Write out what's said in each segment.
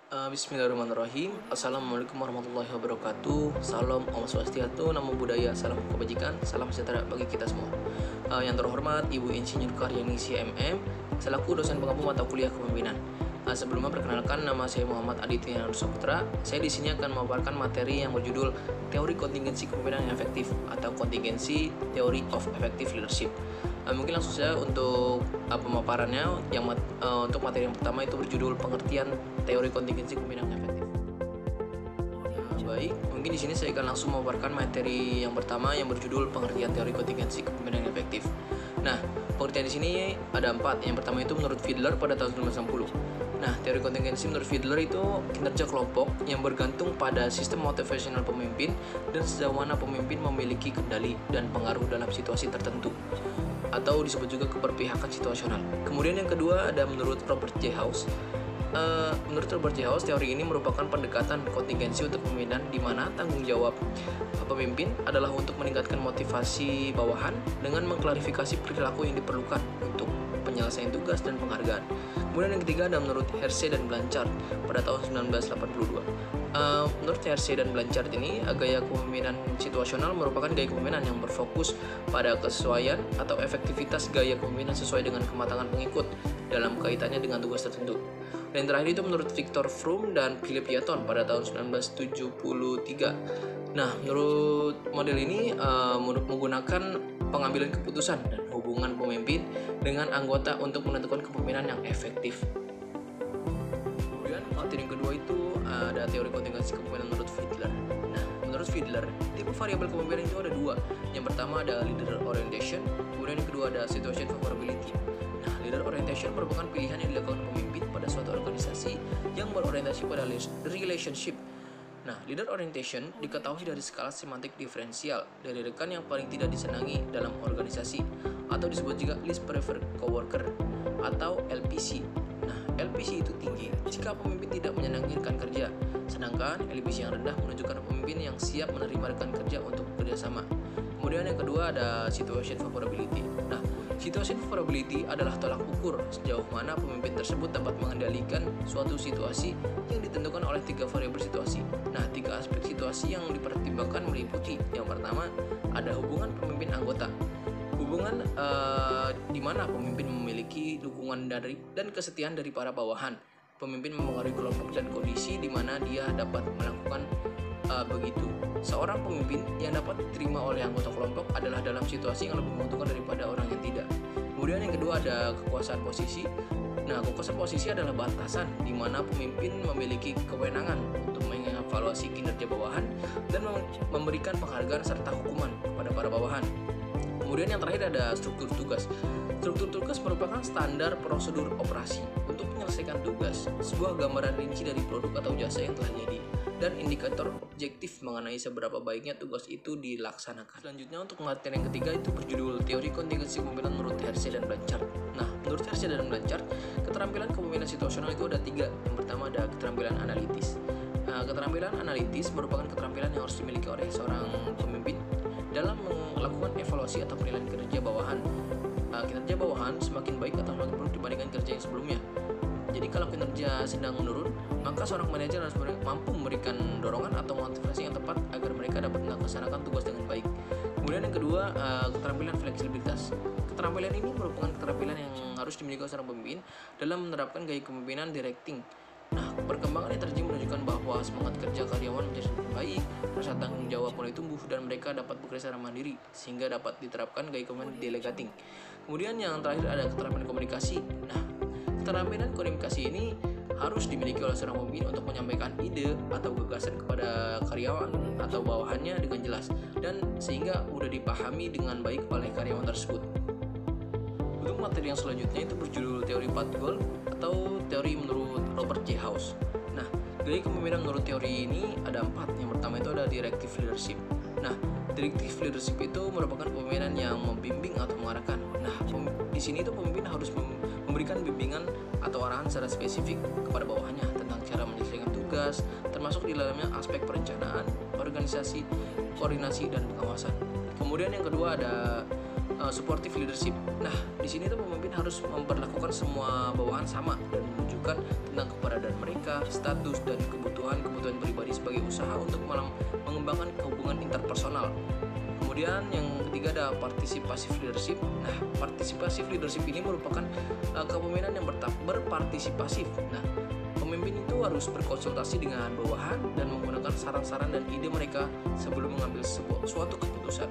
Bismillahirrahmanirrahim. Assalamualaikum warahmatullahi wabarakatuh. Salam Om Swastiastu, Namo Buddhaya, salam kebajikan, salam sejahtera bagi kita semua. Yang terhormat Ibu Insinyur Karyani MM, selaku dosen pengampu mata kuliah kepemimpinan. Sebelumnya perkenalkan, nama saya Muhammad Aditya Putra. Saya di sini akan memaparkan materi yang berjudul Teori Kontingensi Kepemimpinan yang Efektif atau Kontingensi Theory of Effective Leadership. Mungkin langsung saja untuk pemaparannya. Untuk materi yang pertama itu berjudul Pengertian Teori Kontingensi Kepemimpinan yang Efektif. Baik, mungkin di sini saya akan langsung memaparkan materi yang pertama yang berjudul Pengertian Teori Kontingensi Kepemimpinan yang Efektif. Nah, pengertian di sini ada 4. Yang pertama itu menurut Fiedler pada tahun 1960. Nah, teori kontingensi menurut Fiedler itu kinerja kelompok yang bergantung pada sistem motivasional pemimpin dan sejauh mana pemimpin memiliki kendali dan pengaruh dalam situasi tertentu, atau disebut juga keberpihakan situasional. Kemudian yang kedua ada menurut Robert J. House. Menurut Robert J. House, teori ini merupakan pendekatan kontingensi untuk pemimpinan di mana tanggung jawab pemimpin adalah untuk meningkatkan motivasi bawahan dengan mengklarifikasi perilaku yang diperlukan untuk penyelesaian tugas dan penghargaan. Kemudian yang ketiga ada menurut Hersey dan Blanchard pada tahun 1982. Menurut Hersey dan Blanchard ini, gaya kepemimpinan situasional merupakan gaya kepemimpinan yang berfokus pada kesesuaian atau efektivitas gaya kepemimpinan sesuai dengan kematangan pengikut dalam kaitannya dengan tugas tertentu. Dan yang terakhir itu menurut Victor Froome dan Philip Yaton pada tahun 1973. Nah, menurut model ini menggunakan pengambilan keputusan dan hubungan pemimpin dengan anggota untuk menentukan kepemimpinan yang efektif. Kemudian materi yang kedua itu ada teori kontingensi kepemimpinan menurut Fiedler. Nah, menurut Fiedler, tipe variabel kepemimpinan itu ada 2. Yang pertama ada leader orientation, kemudian yang kedua ada situation favorability. Nah, leader orientation merupakan pilihan yang dilakukan pemimpin pada suatu organisasi yang berorientasi pada relationship. Nah, leader orientation diketahui dari skala semantik diferensial dari rekan yang paling tidak disenangi dalam organisasi, atau disebut juga least preferred coworker atau LPC. Nah, LPC itu tinggi jika pemimpin tidak menyenangi rekan kerja, sedangkan LPC yang rendah menunjukkan pemimpin yang siap menerima rekan kerja untuk bekerjasama. Kemudian yang kedua ada situation favorability. Nah, situation favorability adalah tolak ukur sejauh mana pemimpin tersebut dapat mengendalikan suatu situasi yang ditentukan oleh 3 variabel situasi. Nah, 3 aspek situasi yang dipertimbangkan meliputi yang pertama ada hubungan pemimpin anggota. Hubungan di mana pemimpin memiliki dukungan dari dan kesetiaan dari para bawahan. Pemimpin mempengaruhi kelompok dan kondisi di mana dia dapat melakukan begitu. Seorang pemimpin yang dapat diterima oleh anggota kelompok adalah dalam situasi yang lebih menguntungkan daripada orang yang tidak. Kemudian yang kedua ada kekuasaan posisi. Nah, kekuasaan posisi adalah batasan di mana pemimpin memiliki kewenangan untuk mengevaluasi kinerja bawahan dan memberikan penghargaan serta hukuman kepada para bawahan. Kemudian yang terakhir ada struktur tugas. Struktur tugas merupakan standar prosedur operasi untuk menyelesaikan tugas, sebuah gambaran rinci dari produk atau jasa yang telah jadi, dan indikator objektif mengenai seberapa baiknya tugas itu dilaksanakan. Selanjutnya untuk pengertian yang ketiga itu berjudul Teori Kontingensi Kepemimpinan menurut Hersey dan Blanchard. Nah, menurut Hersey dan Blanchard, keterampilan kepemimpinan situasional itu ada 3. Yang pertama ada keterampilan analitis. Keterampilan analitis merupakan keterampilan yang harus dimiliki oleh seorang pemimpin dalam melakukan evaluasi atau penilaian kinerja bawahan. Kinerja bawahan semakin baik atau semakin buruk dibandingkan kinerja yang sebelumnya. Jadi kalau kinerja sedang menurun, maka seorang manajer harus mampu memberikan dorongan atau motivasi yang tepat agar mereka dapat melaksanakan tugas dengan baik. Kemudian yang kedua, keterampilan fleksibilitas. Keterampilan ini merupakan keterampilan yang harus dimiliki oleh seorang pemimpin dalam menerapkan gaya kepemimpinan directing. Nah, perkembangan energi menunjukkan bahwa semangat kerja karyawan menjadi semakin baik, rasa tanggung jawab mulai tumbuh, dan mereka dapat bekerja secara mandiri sehingga dapat diterapkan gaya kepemimpinan delegating. Kemudian yang terakhir ada keterampilan komunikasi. Nah, keterampilan komunikasi ini harus dimiliki oleh seorang pemimpin untuk menyampaikan ide atau gagasan kepada karyawan atau bawahannya dengan jelas dan sehingga mudah dipahami dengan baik oleh karyawan tersebut. Untuk materi yang selanjutnya itu berjudul teori Path-Goal atau teori menurut Robert J. House. Nah, gaya kepemimpinan menurut teori ini ada 4. Yang pertama itu ada directive leadership. Nah, directive leadership itu merupakan kepemimpinan yang membimbing atau mengarahkan. Nah, di sini itu pemimpin harus memberikan bimbingan atau arahan secara spesifik kepada bawahannya tentang cara menyelesaikan tugas, termasuk di dalamnya aspek perencanaan, organisasi, koordinasi, dan pengawasan. Kemudian yang kedua ada supportive leadership. Nah, di sini tuh pemimpin harus memperlakukan semua bawahan sama dan menunjukkan tentang keberadaan mereka, status dan kebutuhan pribadi sebagai usaha untuk mengembangkan hubungan interpersonal. Kemudian yang ketiga ada participasive leadership. Nah, participasive leadership ini merupakan kepemimpinan yang berpartisipasif. Nah, pemimpin itu harus berkonsultasi dengan bawahan dan menggunakan saran-saran dan ide mereka sebelum mengambil suatu keputusan.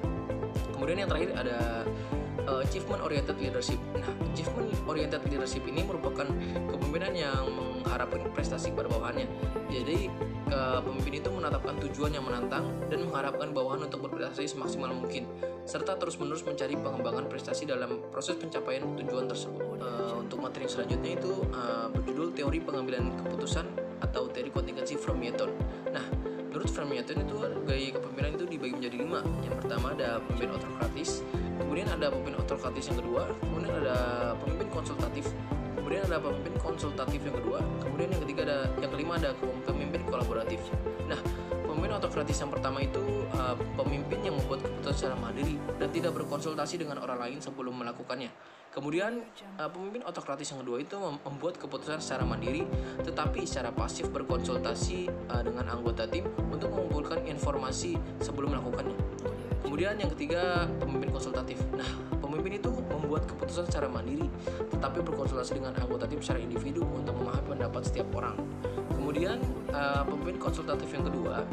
Kemudian yang terakhir ada achievement oriented leadership. Nah, achievement oriented leadership ini merupakan kepemimpinan yang mengharapkan prestasi pada bawahannya. Jadi pemimpin itu menetapkan tujuan yang menantang dan mengharapkan bawahan untuk berprestasi semaksimal mungkin, serta terus-menerus mencari pengembangan prestasi dalam proses pencapaian tujuan tersebut. Untuk materi selanjutnya itu berjudul teori pengambilan keputusan atau teori contingency from Newton. Nah, menurut From Newton itu gaya kepemimpinan itu dibagi menjadi 5. Yang pertama ada pemimpin autokratis, kemudian ada pemimpin autokratis yang kedua, kemudian ada pemimpin konsultatif, kemudian ada pemimpin konsultatif yang kedua, kemudian yang kelima ada pemimpin kolaboratif. Nah, pemimpin autokratis yang pertama itu pemimpin yang membuat keputusan secara mandiri dan tidak berkonsultasi dengan orang lain sebelum melakukannya. Kemudian pemimpin autokratis yang kedua itu membuat keputusan secara mandiri tetapi secara pasif berkonsultasi dengan anggota tim untuk mengumpulkan informasi sebelum melakukannya. Kemudian yang ketiga pemimpin konsultatif. Nah, pemimpin itu membuat keputusan secara mandiri tetapi berkonsultasi dengan anggota tim secara individu untuk memahami pendapat setiap orang. Kemudian pemimpin konsultatif yang kedua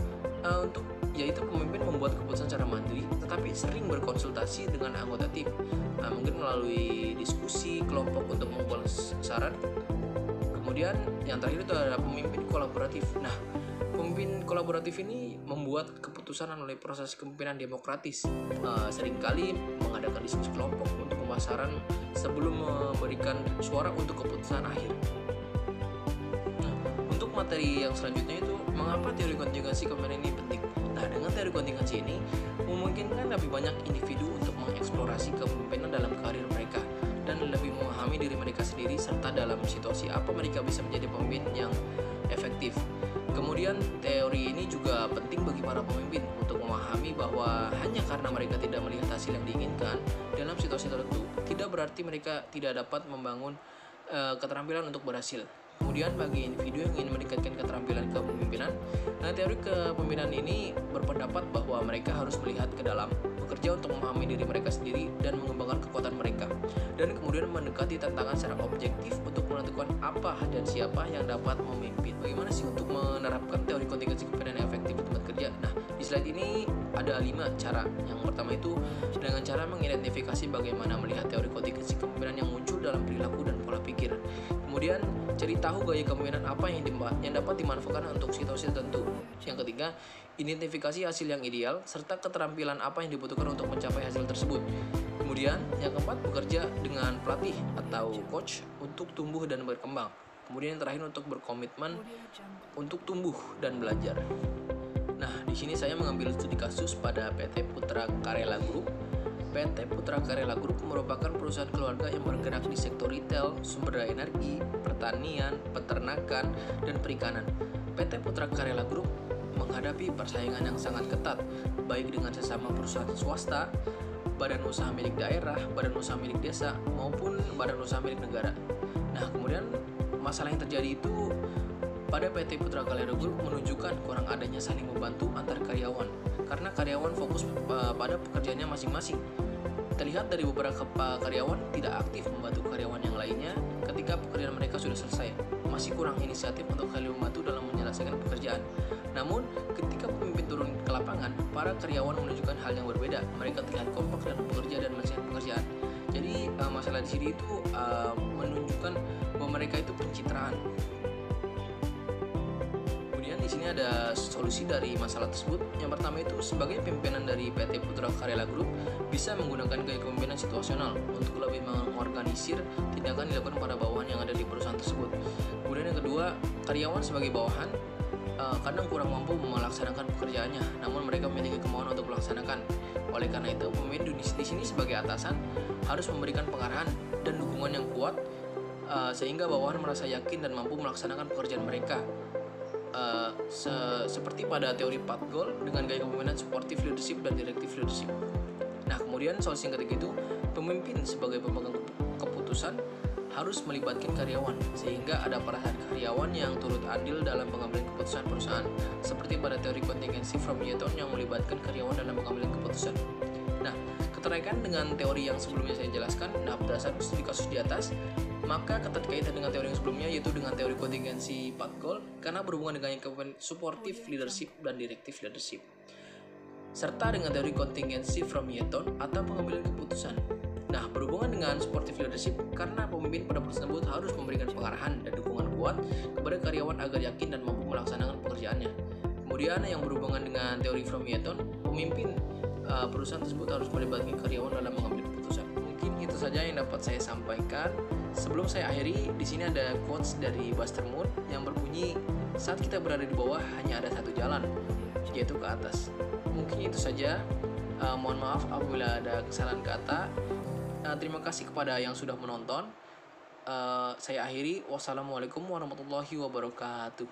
yaitu pemimpin membuat keputusan secara mandiri tetapi sering berkonsultasi dengan anggota tim, mungkin melalui diskusi kelompok untuk mengumpulkan saran. Kemudian yang terakhir itu adalah pemimpin kolaboratif. Nah, pemimpin kolaboratif ini membuat keputusan melalui proses kepemimpinan demokratis, seringkali mengadakan diskusi kelompok untuk membahas saran sebelum memberikan suara untuk keputusan akhir. Nah, untuk materi yang selanjutnya itu mengapa teori kontingensi kepemimpinan ini penting. Nah, dengan teori kontingensi ini memungkinkan lebih banyak individu untuk mengeksplorasi kepemimpinan dalam karir mereka dan lebih memahami diri mereka sendiri serta dalam situasi apa mereka bisa menjadi pemimpin yang efektif. Kemudian teori ini juga penting bagi para pemimpin untuk memahami bahwa hanya karena mereka tidak melihat hasil yang diinginkan dalam situasi tertentu tidak berarti mereka tidak dapat membangun keterampilan untuk berhasil. Kemudian bagi individu yang ingin meningkatkan keterampilan kepemimpinan, nah teori kepemimpinan ini berpendapat bahwa mereka harus melihat ke dalam, bekerja untuk memahami diri mereka sendiri dan mengembangkan kekuatan mereka, dan kemudian mendekati tantangan secara objektif untuk menentukan apa dan siapa yang dapat memimpin. Bagaimana sih untuk menerapkan teori kontingensi kepemimpinan yang efektif di tempat kerja? Nah, di slide ini ada 5 cara. Yang pertama itu dengan cara mengidentifikasi bagaimana melihat teori kontingensi kepemimpinan yang muncul dalam perilaku dan pola pikir. Kemudian cari tahu gaya kepemimpinan apa yang dapat dimanfaatkan untuk situasi tertentu. Yang ketiga, identifikasi hasil yang ideal serta keterampilan apa yang dibutuhkan untuk mencapai hasil tersebut. Kemudian yang keempat, bekerja dengan pelatih atau coach untuk tumbuh dan berkembang. Kemudian yang terakhir untuk berkomitmen untuk tumbuh dan belajar. Nah, di sini saya mengambil studi kasus pada PT Putra Karela Group. PT Putra Karela Group merupakan perusahaan keluarga yang bergerak di sektor retail, sumber daya energi, pertanian, peternakan, dan perikanan. PT Putra Karela Group menghadapi persaingan yang sangat ketat, baik dengan sesama perusahaan swasta, badan usaha milik daerah, badan usaha milik desa, maupun badan usaha milik negara. Nah, kemudian masalah yang terjadi itu pada PT Putra Karela Group menunjukkan kurang adanya saling membantu antar karyawan karena karyawan fokus pada pekerjaannya masing-masing. Terlihat dari beberapa karyawan tidak aktif membantu karyawan yang lainnya ketika pekerjaan mereka sudah selesai. Masih kurang inisiatif untuk saling membantu dalam menyelesaikan pekerjaan. Namun, ketika pemimpin turun ke lapangan, para karyawan menunjukkan hal yang berbeda. Mereka terlihat kompak dalam bekerja dan menyelesaikan pekerjaan. Jadi, masalah di sini itu menunjukkan bahwa mereka itu pencitraan. Di sini ada solusi dari masalah tersebut. Yang pertama itu sebagai pimpinan dari PT Putra Karela Group bisa menggunakan gaya kepemimpinan situasional untuk lebih mengorganisir tindakan dilakukan pada bawahan yang ada di perusahaan tersebut. Kemudian yang kedua, karyawan sebagai bawahan kadang kurang mampu melaksanakan pekerjaannya, namun mereka memiliki kemauan untuk melaksanakan. Oleh karena itu, pemimpin di sini sebagai atasan harus memberikan pengarahan dan dukungan yang kuat sehingga bawahan merasa yakin dan mampu melaksanakan pekerjaan mereka. Seperti pada teori 4 goal dengan gaya kepemimpinan supportive leadership dan directive leadership. Nah, kemudian solusi yang ketiga itu Pemimpin sebagai pemegang keputusan harus melibatkan karyawan sehingga ada perasaan karyawan yang turut andil dalam pengambilan keputusan perusahaan, seperti pada teori kontingensi from Newton yang melibatkan karyawan dalam pengambilan keputusan. Nah, keterkaitan dengan teori yang sebelumnya saya jelaskan, berdasarkan studi kasus di atas, maka keterkaitan dengan teori yang sebelumnya yaitu dengan teori kontingensi Patkul karena berhubungan dengan supportive leadership dan directive leadership, serta dengan teori kontingensi from Newton atau pengambilan keputusan. Nah, berhubungan dengan supportive leadership karena pemimpin pada perusahaan tersebut harus memberikan pengarahan dan dukungan kuat kepada karyawan agar yakin dan mampu melaksanakan pekerjaannya. Kemudian yang berhubungan dengan teori from Newton, pemimpin perusahaan tersebut harus melibatkan karyawan dalam mengambil keputusan. Mungkin itu saja yang dapat saya sampaikan. Sebelum saya akhiri, di sini ada quotes dari Buster Moon yang berbunyi, saat kita berada di bawah hanya ada satu jalan, yaitu ke atas. Mungkin itu saja. Mohon maaf apabila ada kesalahan kata. Terima kasih kepada yang sudah menonton. Saya akhiri. Wassalamualaikum warahmatullahi wabarakatuh.